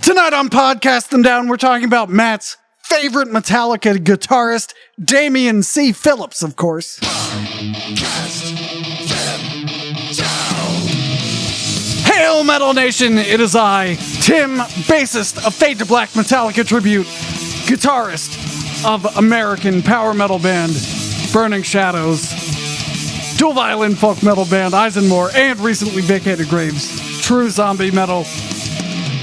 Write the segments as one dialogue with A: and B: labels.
A: Tonight on Podcast Them Down, we're talking about Matt's favorite Metallica guitarist, Damian C. Phillips, of course. Hail Metal Nation, it is I, Tim, bassist of Fade to Black Metallica Tribute, guitarist of American power metal band Burning Shadows, dual violin folk metal band Eisenmore, and recently vacated Graves, True Zombie Metal.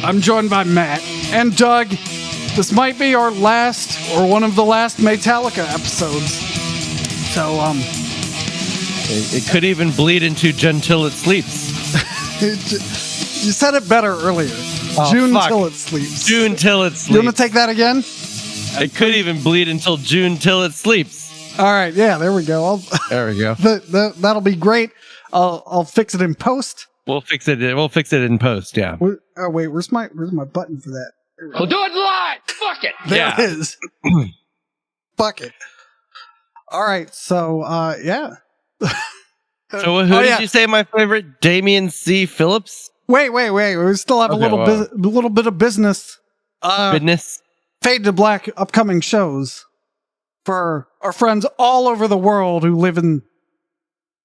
A: I'm joined by Matt and Doug. This might be our last, or one of the last Maytallica episodes. So,
B: It could even bleed into Till It Sleeps.
A: You said it better earlier. June till it sleeps.
B: June till it sleeps.
A: You want to take that again?
B: It could even bleed until June till it sleeps.
A: All right, yeah, there we go.
B: There we go.
A: That'll be great. I'll fix it in post.
B: We'll fix it in post. Yeah.
A: Oh wait, where's my button for that?
C: We'll do it live. Fuck it.
A: There it is. Fuck it. All right, so yeah.
B: So who did you say my favorite? Damian C. Phillips?
A: Wait. We still have a little bit of business.
B: Business.
A: Fade to Black upcoming shows for our friends all over the world who live in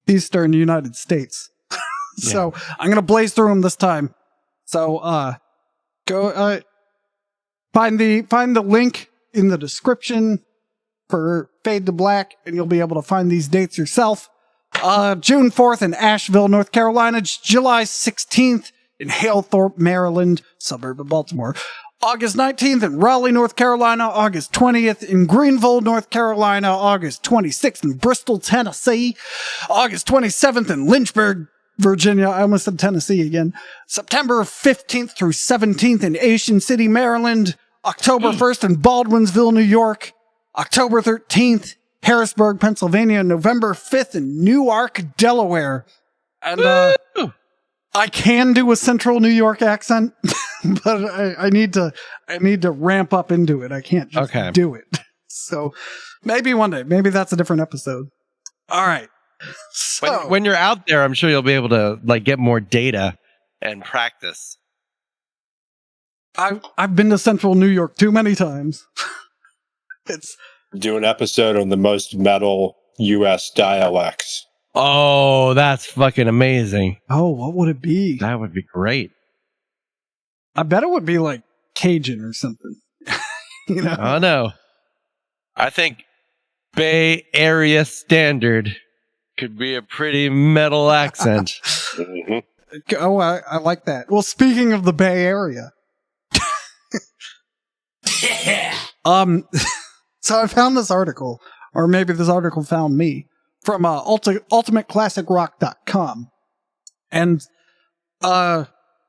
A: Eastern United States. So I'm gonna blaze through them this time. So go find the link in the description for Fade to Black, and you'll be able to find these dates yourself. June 4th in Asheville, North Carolina. July 16th in Halethorpe, Maryland, suburb of Baltimore. August 19th in Raleigh, North Carolina. August 20th in Greenville, North Carolina. August 26th in Bristol, Tennessee. August 27th in Lynchburg, Virginia. I almost said Tennessee again. September 15th through 17th in Ocean City, Maryland. October 1st in Baldwinsville, New York. October 13th, Harrisburg, Pennsylvania. November 5th in Newark, Delaware. And I can do a central New York accent, but I need to ramp up into it. I can't just do it. So maybe one day, maybe that's a different episode. All right. So
B: When you're out there, I'm sure you'll be able to get more data and practice.
A: I've been to central New York too many times.
D: Do an episode on the most metal U.S. dialects.
B: Oh, that's fucking amazing.
A: Oh, what would it be?
B: That would be great.
A: I bet it would be like Cajun or something. You know?
B: Oh, no. I think Bay Area Standard could be a pretty metal accent.
D: Mm-hmm.
A: Oh, I like that. Well, speaking of the Bay Area. So I found this article, or maybe this article found me, from ultimateclassicrock.com. And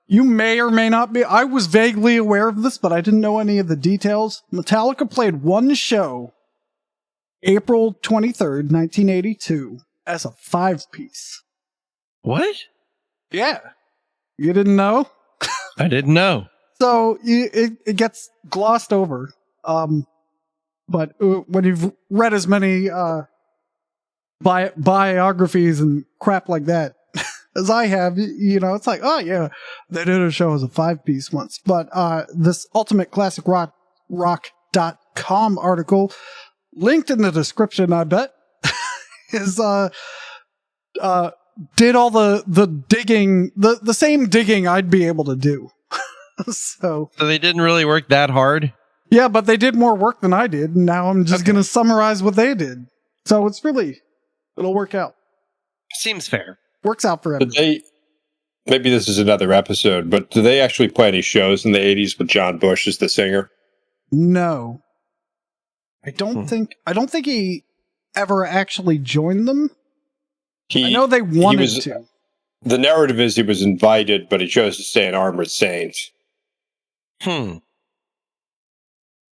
A: you may or may not be, I was vaguely aware of this, but I didn't know any of the details. Metallica played one show, April 23rd, 1982, as a 5-piece.
B: What?
A: Yeah. You didn't know?
B: I didn't know.
A: So it gets glossed over. But when you've read as many biographies and crap like that as I have, it's like, oh yeah, they did a show as a 5-piece once. But this ultimateclassicrock.com article, linked in the description, I bet, is did all the digging, the same digging I'd be able to do. So
B: they didn't really work that hard?
A: Yeah, but they did more work than I did, and now I'm just going to summarize what they did. So it'll work out.
B: Seems fair.
A: Works out for everyone.
D: Maybe this is another episode, but do they actually play any shows in the 80s with John Bush as the singer?
A: No. I don't think he ever actually joined them. I know they wanted to.
D: The narrative is he was invited, but he chose to stay in Armored Saints.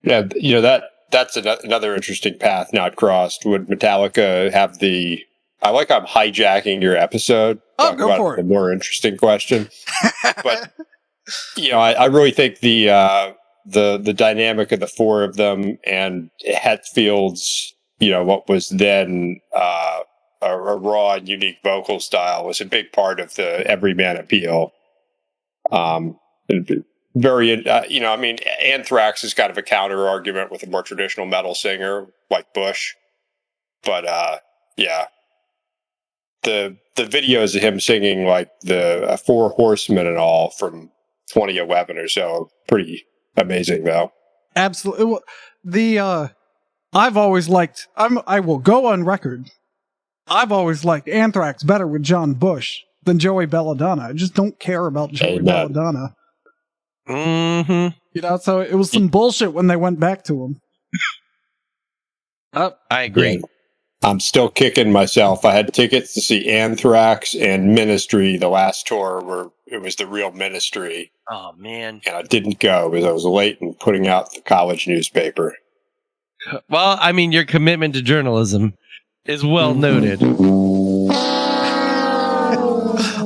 D: Yeah, that's another interesting path not crossed. Would Metallica have the... I like I'm hijacking your episode.
A: Oh, go for it.
D: A more interesting question. But, I really think the dynamic of the four of them and Hetfield's, what was then a raw and unique vocal style was a big part of the everyman appeal. very, I mean, Anthrax is kind of a counter argument with a more traditional metal singer like Bush. But, yeah. The videos of him singing like the Four Horsemen and all from 2011 or so, pretty amazing though.
A: Absolutely. I've always liked, I will go on record. I've always liked Anthrax better with John Bush than Joey Belladonna. I just don't care about Joey Belladonna.
B: Mm-hmm.
A: You know, so it was some bullshit when they went back to him.
B: I agree.
D: Yeah. I'm still kicking myself. I had tickets to see Anthrax and Ministry, the last tour where it was the real Ministry.
B: Oh, man.
D: And I didn't go because I was late in putting out the college newspaper.
B: Well, I mean, your commitment to journalism is well noted.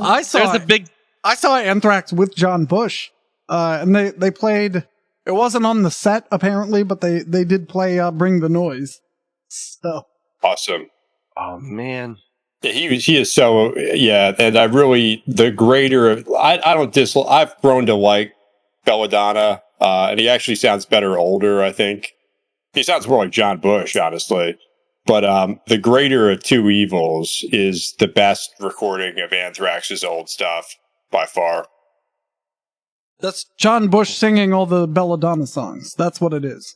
A: I saw Anthrax with John Bush, and they played. It wasn't on the set apparently, but they did play "Bring the Noise." So
D: awesome!
B: Oh man,
D: yeah, he is so and I really the greater. I've grown to like Belladonna, and he actually sounds better older. I think he sounds more like John Bush, honestly. But the greater of two evils is the best recording of Anthrax's old stuff by far.
A: That's John Bush singing all the Belladonna songs. That's what it is.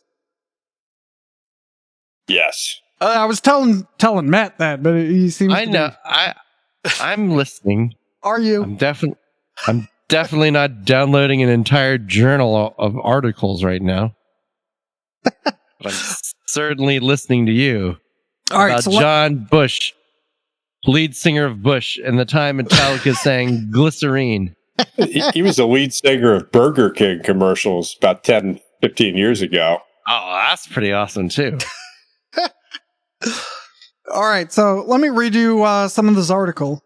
D: Yes.
A: I was telling Matt that, but he seems.
B: I know. I'm listening.
A: Are you?
B: I'm definitely not downloading an entire journal of articles right now. But I'm certainly listening to you.
A: All right,
B: about John Bush, lead singer of Bush, and the time Metallica sang Glycerine.
D: He was the lead singer of Burger King commercials about 10, 15 years ago.
B: Oh, that's pretty awesome, too.
A: All right, so let me read you some of this article,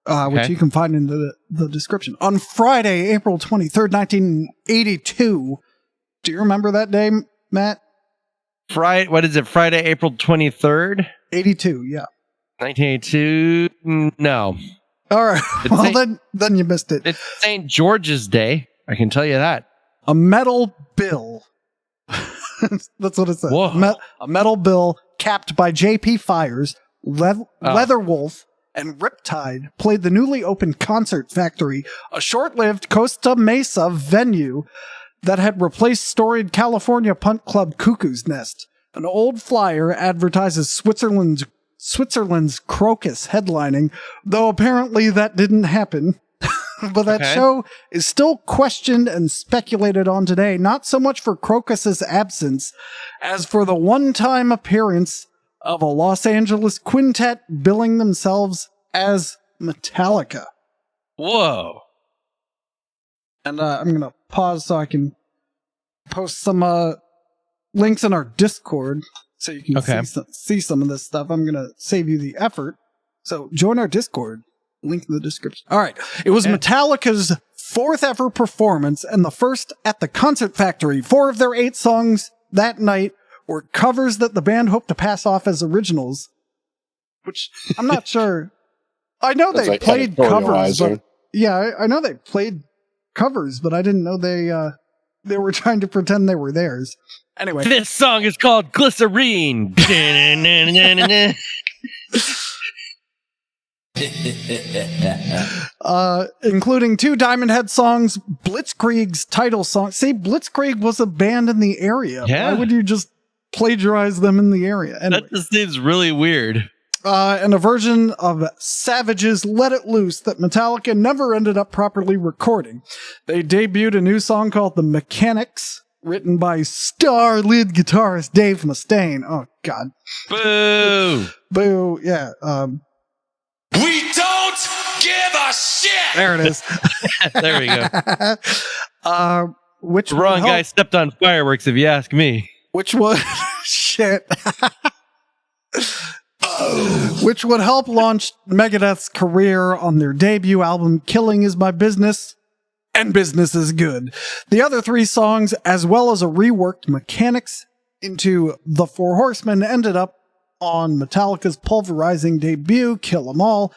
A: which you can find in the description. On Friday, April 23rd, 1982. Do you remember that day, Matt?
B: What is it? Friday, April 23rd?
A: 82, yeah.
B: 1982? No.
A: All right. Well, then you missed it.
B: It's St. George's Day. I can tell you that.
A: A metal bill. That's what it says. A metal bill capped by J.P. Fires, Leatherwolf, and Riptide played the newly opened Concert Factory, a short-lived Costa Mesa venue that had replaced storied California punk club Cuckoo's Nest. An old flyer advertises Switzerland's Crocus headlining, though apparently that didn't happen. But that show is still questioned and speculated on today, not so much for Crocus's absence as for the one-time appearance of a Los Angeles quintet billing themselves as Metallica.
B: Whoa.
A: And I'm going to pause so I can post some links in our Discord so you can see some of this stuff. I'm going to save you the effort. So join our Discord. Link in the description. All right. It was Metallica's fourth ever performance and the first at the Concert Factory. 4 of their 8 songs that night were covers that the band hoped to pass off as originals, which I'm not sure. I know they played covers. But, I know they played covers, but I didn't know they were trying to pretend they were theirs. Anyway,
B: this song is called Glycerine.
A: Including 2 Diamond Head songs, Blitzkrieg's title song. See, Blitzkrieg was a band in the area.
B: Yeah.
A: Why would you just plagiarize them in the area? Anyway.
B: That just seems really weird.
A: And a version of Savage's Let It Loose that Metallica never ended up properly recording. They debuted a new song called The Mechanics, written by star lead guitarist Dave Mustaine. Oh, God.
B: Boo!
A: Boo, yeah.
C: We don't give a shit!
A: There it is.
B: There we go.
A: Which
B: wrong guy stepped on fireworks, if you ask me.
A: Which was... Shit. Which would help launch Megadeth's career on their debut album, Killing Is My Business, and Business Is Good. The other 3 songs, as well as a reworked Mechanics into The Four Horsemen, ended up on Metallica's pulverizing debut, Kill 'Em All.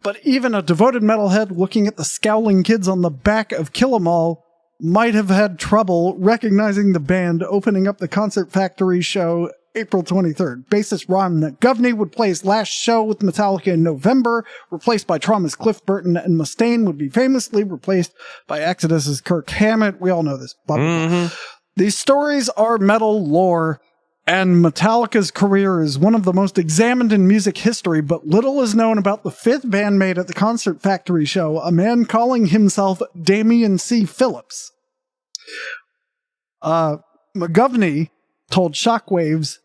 A: But even a devoted metalhead looking at the scowling kids on the back of Kill 'Em All might have had trouble recognizing the band opening up the Concert Factory show April 23rd. Bassist Ron McGovney would play his last show with Metallica in November, replaced by Trauma's Cliff Burton, and Mustaine would be famously replaced by Exodus's Kirk Hammett. We all know this. These stories are metal lore, and Metallica's career is one of the most examined in music history, but little is known about the fifth bandmate at the Concert Factory show, a man calling himself Damian C. Phillips. McGovney told Shockwave's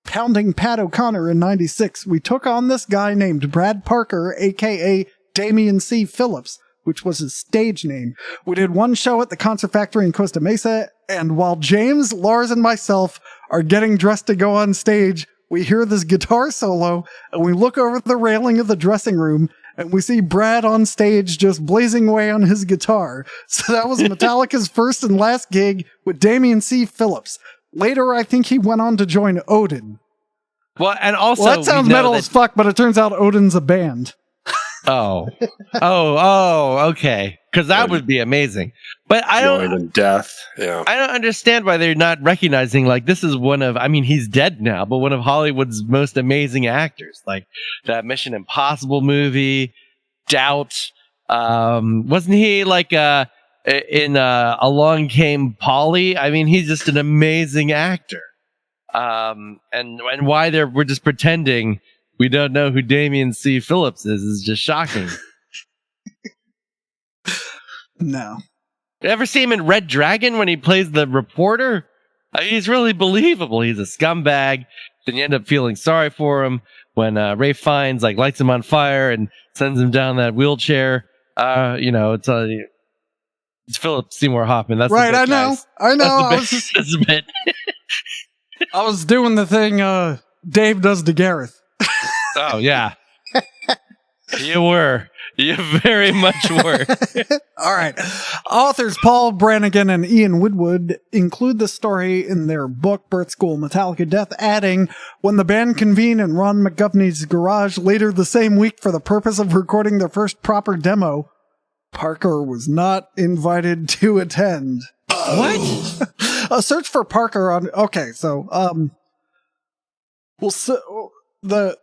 A: Pounding Pat O'Connor in 96, "We took on this guy named Brad Parker, aka Damian C. Phillips, which was his stage name. We did one show at the Concert Factory in Costa Mesa, and while James, Lars, and myself are getting dressed to go on stage, we hear this guitar solo, and we look over the railing of the dressing room, and we see Brad on stage just blazing away on his guitar. So that was Metallica's first and last gig with Damian C. Phillips. Later, I think he went on to join Odin."
B: Well, and also,
A: that sounds metal as fuck, but it turns out Odin's a band.
B: Okay. Because that would be amazing. But I
D: Joy and death. Yeah.
B: I don't understand why they're not recognizing, like, this is one of, I mean, he's dead now, but one of Hollywood's most amazing actors. Like, that Mission Impossible movie, Doubt. Wasn't he, like, in Along Came Polly? I mean, he's just an amazing actor. And why we're just pretending we don't know who Damian C. Phillips is just shocking.
A: No.
B: You ever see him in Red Dragon when he plays the reporter? He's really believable. He's a scumbag. Then you end up feeling sorry for him when Ray Fiennes lights him on fire and sends him down that wheelchair. It's Philip Seymour Hoffman. That's
A: right.
B: The bit,
A: I know.
B: That's the bit.
A: I was doing the thing Dave does to Gareth.
B: Oh yeah, you were. You very much were.
A: All right. Authors Paul Brannigan and Ian Woodward include the story in their book, Birth School Metallica Death, adding, when the band convened in Ron McGovney's garage later the same week for the purpose of recording their first proper demo, Parker was not invited to attend.
B: What?
A: A search for Parker on... Okay, so... The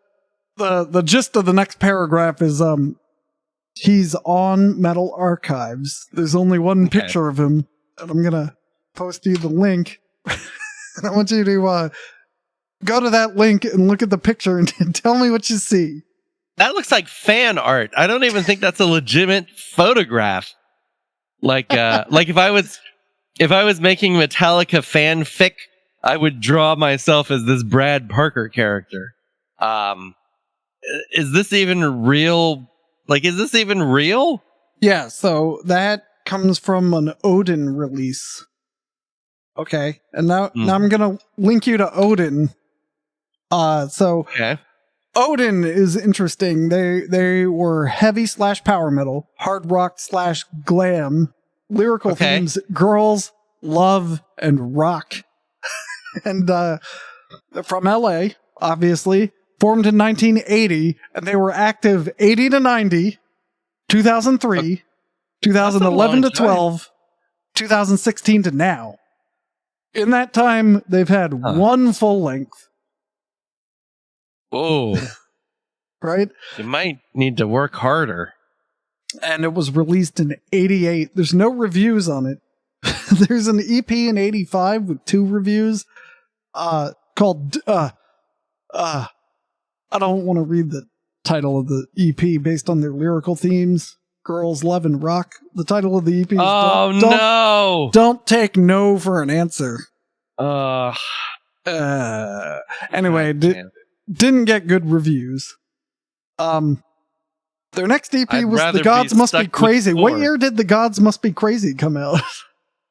A: gist of the next paragraph is... He's on Metal Archives. There's only one picture of him, and I'm gonna post you the link. And I want you to go to that link and look at the picture and tell me what you see.
B: That looks like fan art. I don't even think that's a legitimate photograph. Like if I was making Metallica fanfic, I would draw myself as this Brad Parker character. Is this even real? Is this even real?
A: Yeah, so that comes from an Odin release. Okay, and now I'm gonna link you to Odin.
B: Okay.
A: Odin is interesting. They were heavy / power metal, hard rock / glam, lyrical themes, girls, love, and rock. And from LA, obviously. Formed in 1980, and they were active 80 to 90, 2003, 2011 to 12, 2016 to now. In that time, they've had one full length.
B: Whoa.
A: Right?
B: You might need to work harder.
A: And it was released in 88. There's no reviews on it. There's an EP in 85 with 2 reviews called... I don't want to read the title of the EP based on their lyrical themes. Girls, Love, and Rock. The title of the EP is
B: no!
A: Don't take no for an answer. Anyway, didn't get good reviews. Their next EP was The Gods Must Be Crazy. What year did The Gods Must Be Crazy come out?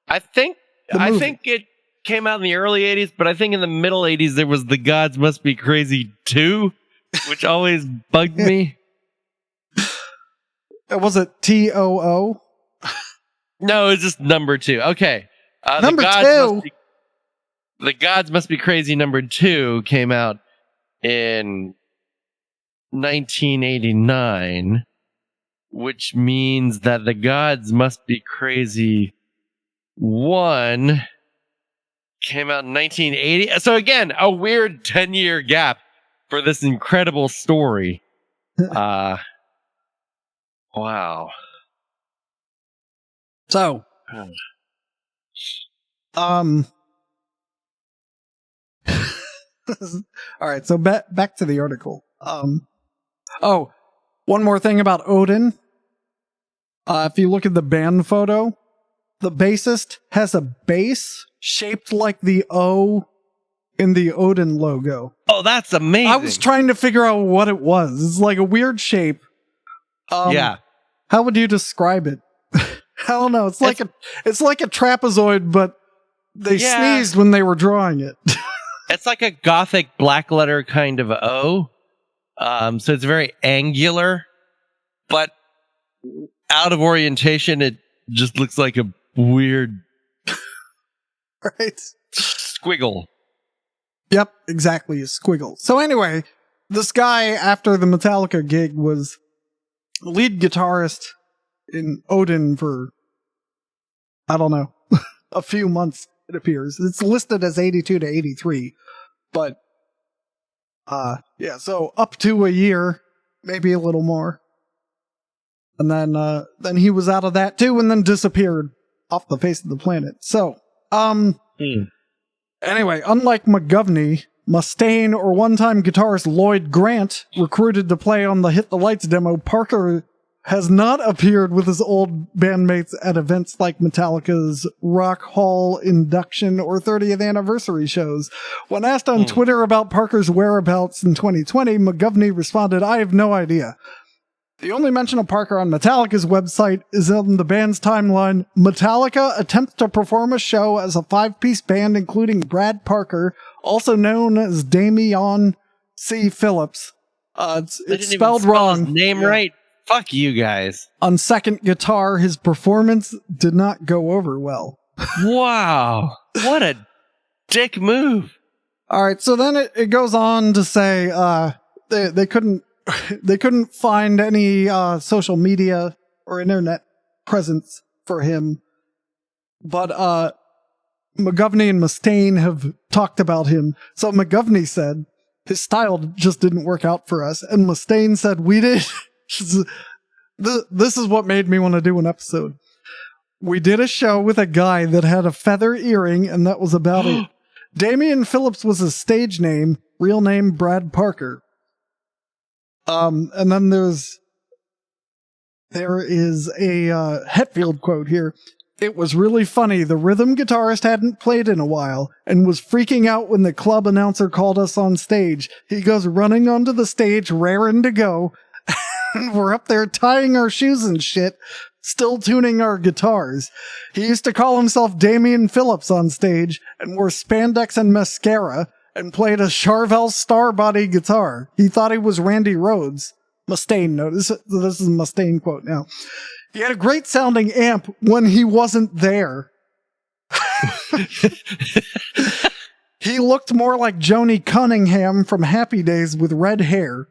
B: I think it came out in the early 80s, but I think in the middle 80s there was The Gods Must Be Crazy 2, which always bugged me.
A: Was it TOO?
B: No, it's just number 2. Okay.
A: Number 2?
B: The Gods Must Be Crazy number 2 came out in 1989, which means that The Gods Must Be Crazy one came out in 1980. So again, a weird 10-year gap for this incredible story. Wow.
A: So, all right. So back to the article. Oh, one more thing about Odin. If you look at the band photo, the bassist has a bass shaped like the O in the Odin logo.
B: Oh, that's amazing.
A: I was trying to figure out what it was. It's like a weird shape.
B: Yeah.
A: How would you describe it? I don't know. It's like a trapezoid, but they sneezed when they were drawing it.
B: It's like a gothic black letter kind of O. So it's very angular, but out of orientation, it just looks like a weird
A: right
B: squiggle.
A: Yep, exactly, a squiggle. So anyway, this guy, after the Metallica gig, was lead guitarist in Odin for, I don't know, a few months, it appears. It's listed as 82 to 83, but yeah, so up to a year, maybe a little more. And then he was out of that too, and then disappeared off the face of the planet. So, anyway, unlike McGovney, Mustaine or one-time guitarist Lloyd Grant, recruited to play on the Hit the Lights demo, Parker has not appeared with his old bandmates at events like Metallica's Rock Hall induction or 30th anniversary shows. When asked on Twitter about Parker's whereabouts in 2020, McGovney responded, "I have no idea. The only mention of Parker on Metallica's website is on the band's timeline. Metallica attempts to perform a show as a 5-piece band including Brad Parker, also known as Damian C. Phillips." It's spelled wrong.
B: His name right. Fuck you guys.
A: On second guitar, his performance did not go over well.
B: Wow. What a dick move.
A: All right, so then it goes on to say they couldn't find any social media or internet presence for him, but McGovney and Mustaine have talked about him. So McGovney said his style just didn't work out for us, and Mustaine said we did. This is what made me want to do an episode. We did a show with a guy that had a feather earring, and that was about it. Damian Phillips was his stage name, real name Brad Parker. And then there is a Hetfield quote here. "It was really funny. The rhythm guitarist hadn't played in a while and was freaking out when the club announcer called us on stage. He goes running onto the stage, raring to go. And we're up there tying our shoes and shit, still tuning our guitars. He used to call himself Damian Phillips on stage and wore spandex and mascara and played a Charvel Starbody guitar. He thought he was Randy Rhoads." Mustaine, notice this is a Mustaine quote now. "He had a great sounding amp when he wasn't there. He looked more like Joni Cunningham from Happy Days with red hair.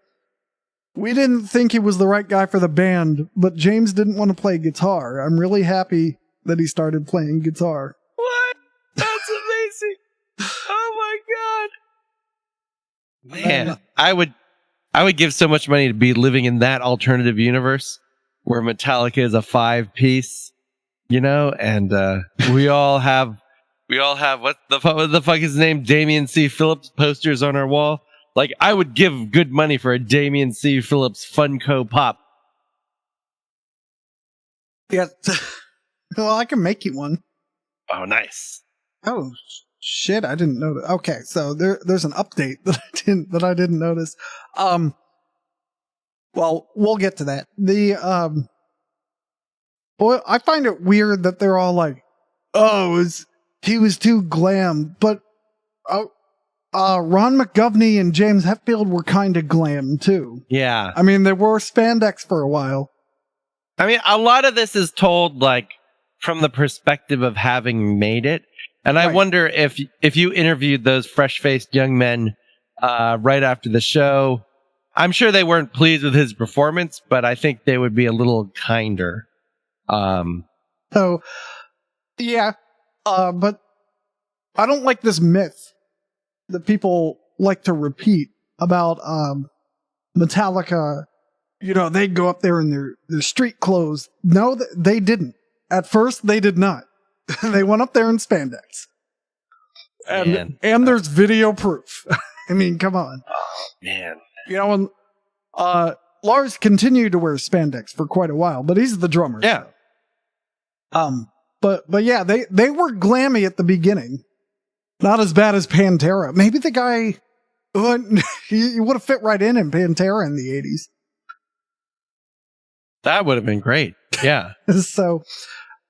A: We didn't think he was the right guy for the band, but James didn't want to play guitar. I'm really happy that he started playing guitar."
B: What? That's amazing. Oh my god. Man, I would give so much money to be living in that alternative universe where Metallica is a 5-piece, and we all have what the fuck is his name? Damian C. Phillips posters on our wall. Like, I would give good money for a Damian C. Phillips Funko Pop.
A: Yeah. Well, I can make you one.
B: Oh, nice.
A: Oh, shit, I didn't know that. Okay, so there's an update that I didn't notice. Well, we'll get to that. Well, I find it weird that they're all like, "Oh, he was too glam," but Ron McGovney and James Hetfield were kind of glam too.
B: Yeah.
A: I mean, they wore spandex for a while.
B: I mean, a lot of this is told like from the perspective of having made it. And I wonder if you interviewed those fresh-faced young men right after the show, I'm sure they weren't pleased with his performance, but I think they would be a little kinder.
A: So, yeah, But I don't like this myth that people like to repeat about Metallica. You know, they go up there in their street clothes. No, they didn't. At first, they did not. They went up there in spandex. And there's video proof. I mean, come on.
B: Oh, man.
A: You know, and Lars continued to wear spandex for quite a while, but he's the drummer.
B: Yeah.
A: So. But yeah, they were glammy at the beginning. Not as bad as Pantera. Maybe the guy he would have fit right in Pantera in the 80s.
B: That would have been great. Yeah.
A: So,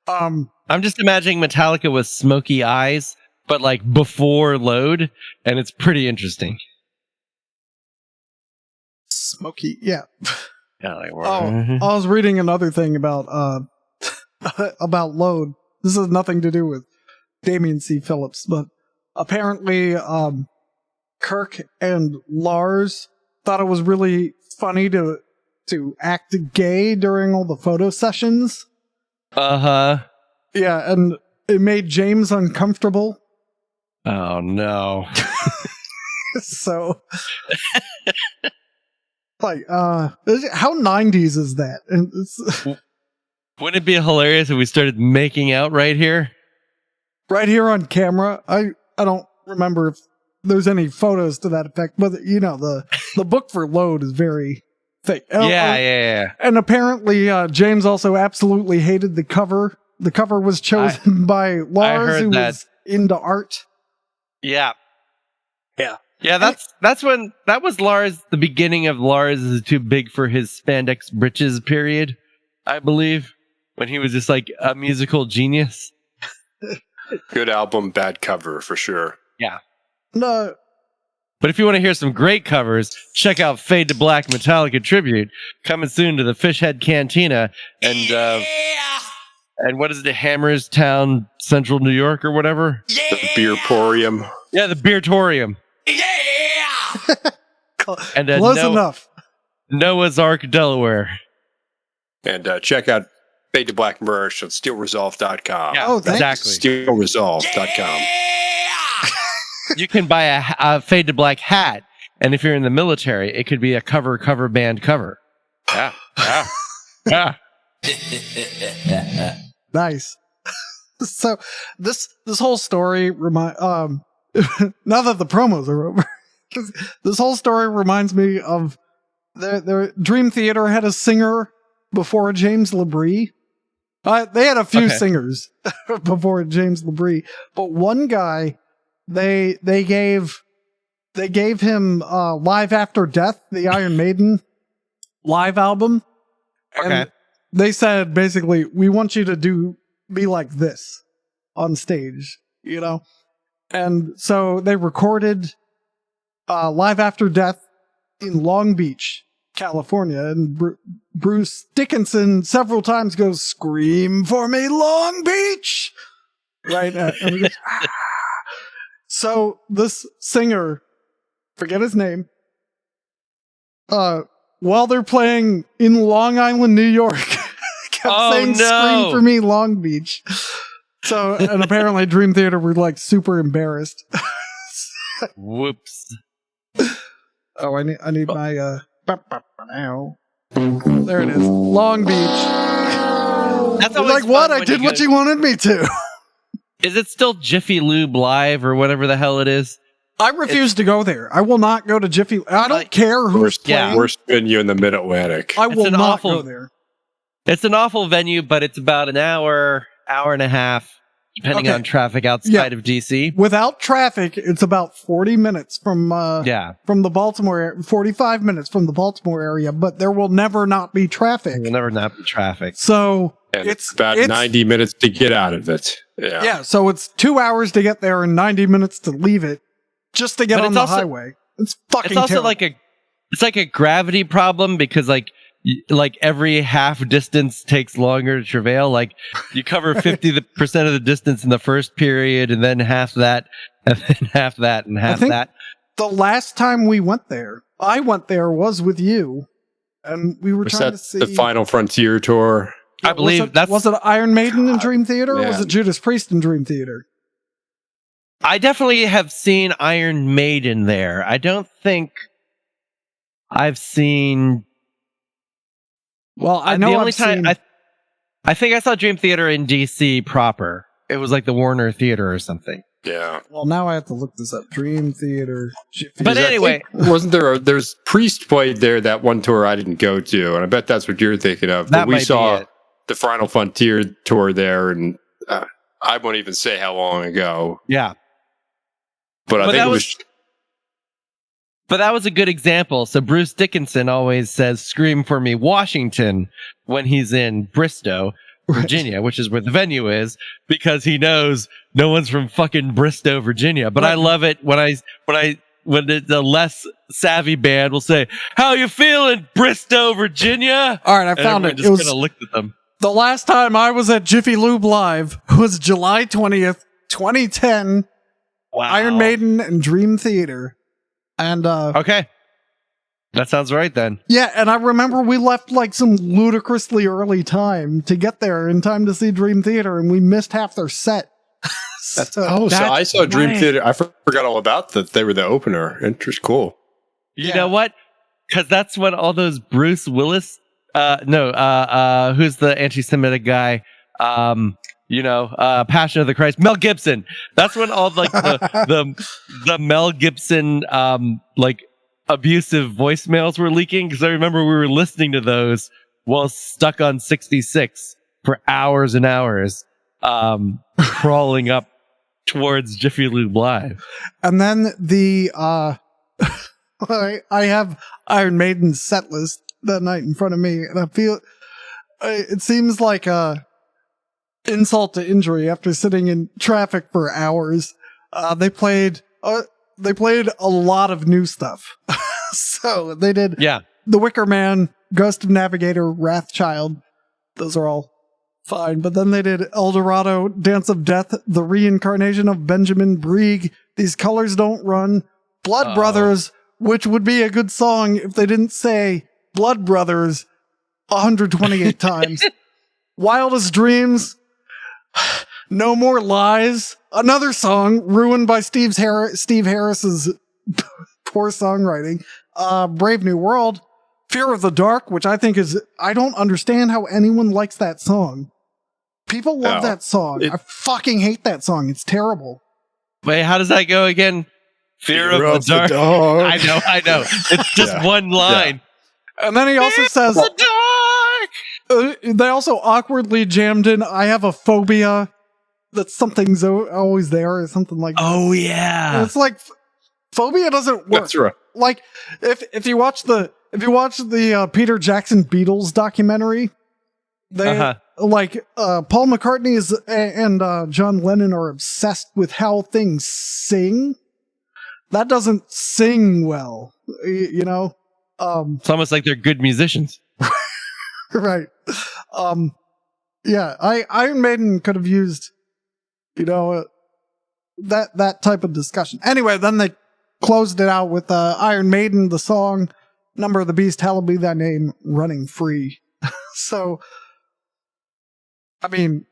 B: I'm just imagining Metallica with smoky eyes, but like before Load, and it's pretty interesting.
A: Smoky, yeah.
B: Yeah, like,
A: I was reading another thing about about Load. This has nothing to do with Damien C. Phillips, but apparently Kirk and Lars thought it was really funny to act gay during all the photo sessions.
B: Uh-huh.
A: Yeah, and it made James uncomfortable.
B: Oh, no.
A: So, like, how 90s is that? And
B: Wouldn't it be hilarious if we started making out right here?
A: Right here on camera? I don't remember if there's any photos to that effect, but you know, the book for Load is very thick.
B: Yeah.
A: And apparently, James also absolutely hated the cover. The cover was chosen by Lars, who was into art.
B: Yeah.
A: Yeah.
B: Yeah, that was Lars, the beginning of Lars is too big for his spandex britches period, I believe, when he was just like a musical genius.
D: Good album, bad cover for sure.
B: Yeah.
A: No.
B: But if you want to hear some great covers, check out Fade to Black Metallica Tribute, coming soon to the Fishhead Cantina and what is it, Hammerstown, Central New York or whatever?
D: The Beerporium.
B: Yeah, the Beertorium. And
A: close enough.
B: Noah's Ark, Delaware.
D: And check out Fade to Black merch on steelresolve.com.
B: Yeah,
A: thanks.
B: exactly.
D: Steelresolve.com.
B: You can buy a Fade to Black hat, and if you're in the military, it could be a cover band cover. Yeah.
A: Nice. So this whole story now that the promos are over, this whole story reminds me of the Dream Theater had a singer before James LaBrie. They had a few singers before James LaBrie, but one guy they gave him Live After Death, the Iron Maiden live album.
B: Okay.
A: And they said basically, we want you to be like this on stage, you know? And so they recorded Live After Death in Long Beach, California, and Bruce Dickinson several times goes, "Scream for me, Long Beach!" Right? And he goes, "Ah." So this singer, forget his name, while they're playing in Long Island, New York, kept saying, "Scream for me, Long Beach." So, and apparently Dream Theater were like super embarrassed.
B: Whoops.
A: Oh, I need my now. There it is. Long Beach.
B: That's
A: like, what? I did what you wanted me to.
B: Is it still Jiffy Lube Live or whatever the hell it is?
A: I refuse to go there. I will not go to Jiffy. I don't care who's playing.
D: Worst venue in the Mid-Atlantic.
A: I will not go there.
B: It's an awful venue, but it's about an hour and a half, depending on traffic outside of DC.
A: Without traffic, it's about 40 minutes from the Baltimore area, 45 minutes from the Baltimore area, but there will never not be traffic.
B: There will never not be traffic.
A: So
D: and it's about 90 minutes to get out of it. Yeah,
A: so it's 2 hours to get there and 90 minutes to leave it just to get on the highway. It's fucking
B: It's also
A: terrible.
B: it's like a gravity problem because like every half distance takes longer to travail. Like you cover 50% of the distance in the first period, and then half that, and then half that, and half that.
A: The last time we went there, I went there was with you, and we were trying to see
D: the Final Frontier tour.
B: I believe
A: was it Iron Maiden in Dream Theater, or was
D: man.
A: it Judas Priest in Dream Theater?
B: I definitely have seen Iron Maiden there. I don't think I've seen.
A: Well, I know
B: the only
A: I've
B: time
A: seen.
B: I think I saw Dream Theater in DC proper. It was like the Warner Theater or something.
D: Yeah.
A: Well, now I have to look this up. Dream Theater.
B: But anyway,
D: wasn't there's Priest played there that one tour I didn't go to, and I bet that's what you're thinking of.
B: That
D: But we
B: might be
D: saw
B: it.
D: the Final Frontier tour there, and I won't even say how long ago.
B: Yeah.
D: But I
B: But
D: think
B: that
D: it was.
B: But that was a good example. So Bruce Dickinson always says, "Scream for me, Washington," when he's in Bristow, Virginia, which is where the venue is, because he knows no one's from fucking Bristow, Virginia. But I love it when the less savvy band will say, "How you feeling, Bristow, Virginia?"
A: All right, I
B: And
A: found
B: everyone
A: it.
B: just
A: It was
B: kind of looked at them.
A: the last time I was at Jiffy Lube Live was July 20th, 2010.
B: Wow.
A: Iron Maiden and Dream Theater. And
B: Okay. That sounds right then.
A: yeah, and I remember we left like some ludicrously early time to get there in time to see Dream Theater, and we missed half their set.
D: So I saw Dream
B: right.
D: Theater. I forgot all about that. They were the opener. Interesting. Cool.
B: You know what? Because that's when all those Bruce Willis, who's the anti-Semitic guy? Passion of the Christ, Mel Gibson. That's when all like the Mel Gibson abusive voicemails were leaking. Because I remember we were listening to those while stuck on 66 for hours and hours, crawling up towards Jiffy Lube Live.
A: And then the I have Iron Maiden's set list that night in front of me, and I feel it seems like a insult to injury after sitting in traffic for hours. They played a lot of new stuff. So they did The Wicker Man, Ghost of Navigator, Wrathchild. Those are all fine. But then they did El Dorado, Dance of Death, The Reincarnation of Benjamin Brieg, These Colors Don't Run, Blood Brothers, which would be a good song if they didn't say Blood Brothers 128 times. Wildest Dreams, No More Lies, another song ruined by Steve Harris's poor songwriting. Brave New World, Fear of the Dark, which I think I don't understand how anyone likes that song. People love that song. I fucking hate that song. It's terrible.
B: Wait, how does that go again? Fear of the dark. I know. It's just one line.
A: Yeah. And then he also says, they also awkwardly jammed in, I have a phobia that something's always there or something like that.
B: Oh, yeah.
A: And it's like, phobia doesn't work.
D: That's right.
A: Like, if you watch the Peter Jackson Beatles documentary, they Paul McCartney and John Lennon are obsessed with how things sing. That doesn't sing well, you know.
B: It's almost like they're good musicians.
A: Right. Yeah, Iron Maiden could have used, that type of discussion. Anyway, then they closed it out with Iron Maiden, the song Number of the Beast, Hallowed Be Thy Name, Running Free. So, I mean,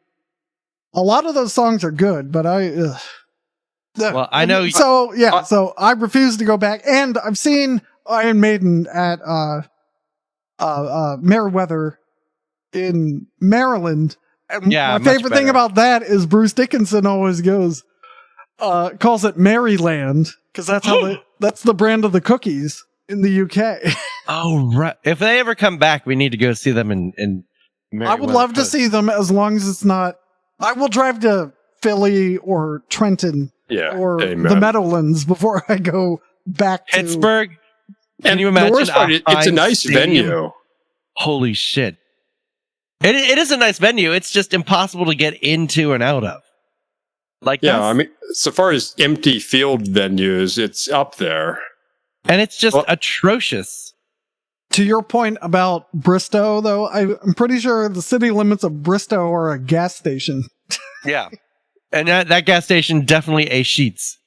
A: a lot of those songs are good, but
B: well, I know.
A: So, yeah, so I refuse to go back. And I've seen Iron Maiden at Meriwether in Maryland. And my favorite thing about that is Bruce Dickinson always calls it Maryland, because that's the brand of the cookies in the UK.
B: Oh, right. If they ever come back, we need to go see them in Meriwether.
A: I would love to see them, as long as it's not. I will drive to Philly or Trenton or the Meadowlands before I go back to
B: Pittsburgh. Can you
D: The
B: imagine?
D: worst part, it's a nice
B: stadium?
D: venue.
B: Holy shit. It is a nice venue. It's just impossible to get into and out of.
D: I mean, so far as empty field venues, it's up there.
B: And it's just atrocious.
A: To your point about Bristow, though, I'm pretty sure the city limits of Bristow are a gas station.
B: Yeah. And that gas station definitely a Sheetz.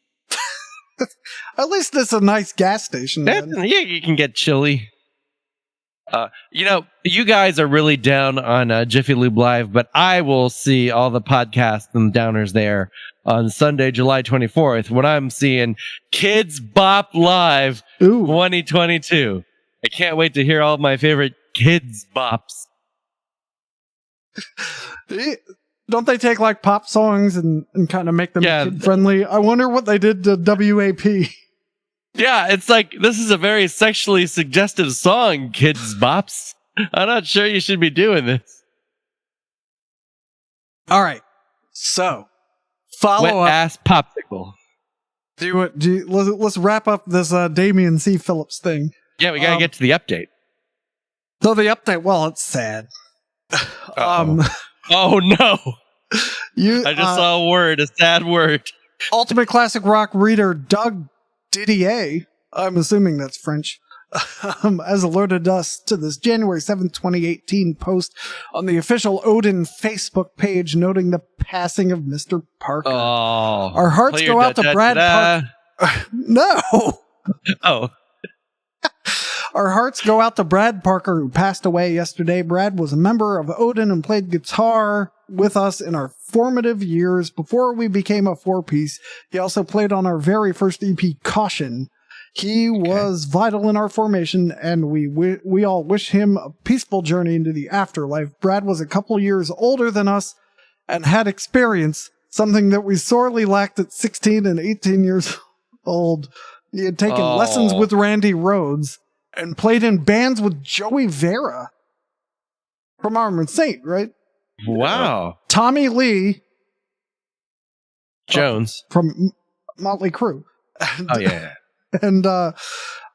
A: At least it's a nice gas station.
B: Yeah, you can get chili. You guys are really down on Jiffy Lube Live, but I will see all the podcasts and downers there on Sunday, July 24th, when I'm seeing Kids Bop Live 2022. I can't wait to hear all my favorite Kids Bops.
A: Don't they take like pop songs and kind of make them kid friendly? I wonder what they did to WAP.
B: Yeah, it's like, this is a very sexually suggestive song, Kids Bops. I'm not sure you should be doing this.
A: All right. So, follow
B: Wet
A: up.
B: ass popsicle.
A: Let's wrap up this Damian C. Phillips thing.
B: Yeah, we gotta get to the update.
A: So the update, well, it's sad.
B: Oh no!
A: I
B: just saw a sad word.
A: Ultimate Classic Rock reader Doug Didier, I'm assuming that's French, has alerted us to this January 7th, 2018 post on the official Odin Facebook page noting the passing of Mr. Parker.
B: Oh,
A: our hearts go out to Brad Parker. No!
B: Oh.
A: Our hearts go out to Brad Parker, who passed away yesterday. Brad was a member of Odin and played guitar with us in our formative years before we became a four-piece. He also played on our very first EP, Caution. He was vital in our formation, and we all wish him a peaceful journey into the afterlife. Brad was a couple years older than us and had experience, something that we sorely lacked at 16 and 18 years old. He had taken lessons with Randy Rhoads and played in bands with Joey Vera from Armored Saint, right?
B: Wow.
A: Tommy Lee
B: Jones
A: from Motley Crue.
B: Oh, yeah.
A: And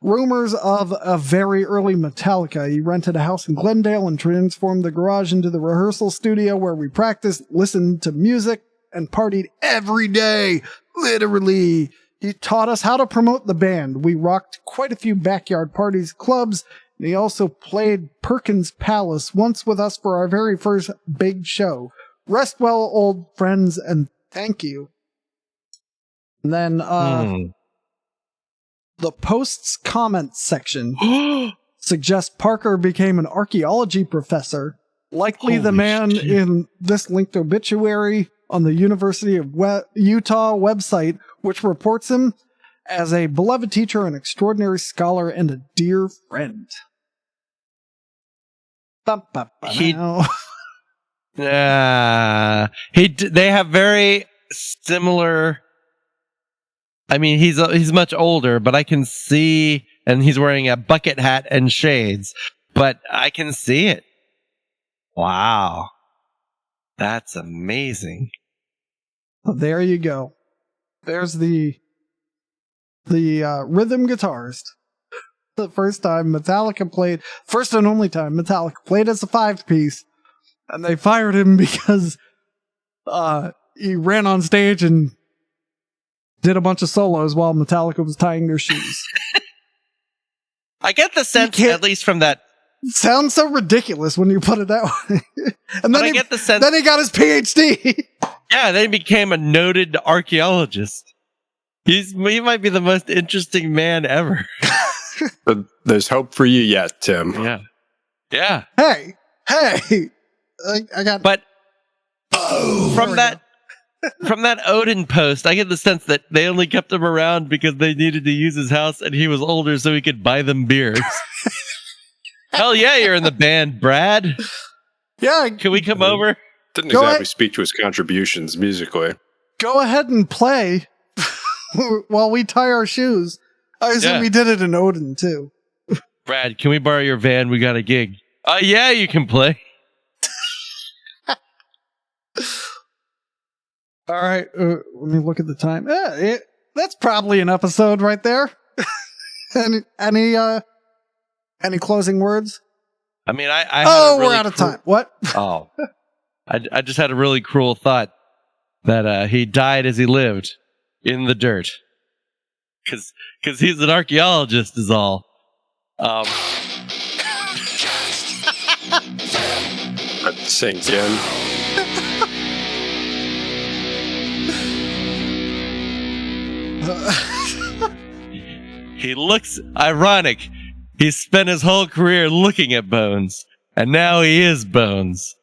A: rumors of a very early Metallica. He rented a house in Glendale and transformed the garage into the rehearsal studio where we practiced, listened to music, and partied every day. Literally. He taught us how to promote the band. We rocked quite a few backyard parties, clubs, and he also played Perkins Palace once with us for our very first big show. Rest well, old friends, and thank you. And then, the post's comments section suggests Parker became an archaeology professor, likely the man in this linked obituary on the University of Utah website, which reports him as a beloved teacher, an extraordinary scholar, and a dear friend.
B: They have very similar. I mean, he's much older, but I can see, and he's wearing a bucket hat and shades, but I can see it. Wow. That's amazing.
A: There you go. There's the rhythm guitarist. The first and only time Metallica played as a 5-piece, and they fired him because he ran on stage and did a bunch of solos while Metallica was tying their shoes.
B: I get the sense, at least from that.
A: Sounds so ridiculous when you put it that way. And then
B: I get the sense.
A: Then he got his PhD.
B: Yeah, then he became a noted archaeologist. He might be the most interesting man ever.
D: But there's hope for you yet, Tim.
B: Yeah.
A: Hey, I got.
B: But from that Odin post, I get the sense that they only kept him around because they needed to use his house, and he was older, so he could buy them beers. Hell yeah, you're in the band, Brad.
A: Yeah,
B: can we come over?
D: Didn't exactly speak to his contributions musically.
A: Go ahead and play while we tie our shoes. I assume we did it in Odin, too.
B: Brad, can we borrow your van? We got a gig. Yeah, you can play.
A: All right, let me look at the time. That's probably an episode right there. Any closing words?
B: I mean,
A: we're out of time. What?
B: Oh. I just had a really cruel thought that he died as he lived in the dirt. Because he's an archaeologist is all.
D: That sinks in.
B: He looks ironic He spent his whole career looking at Bones, and now he is Bones.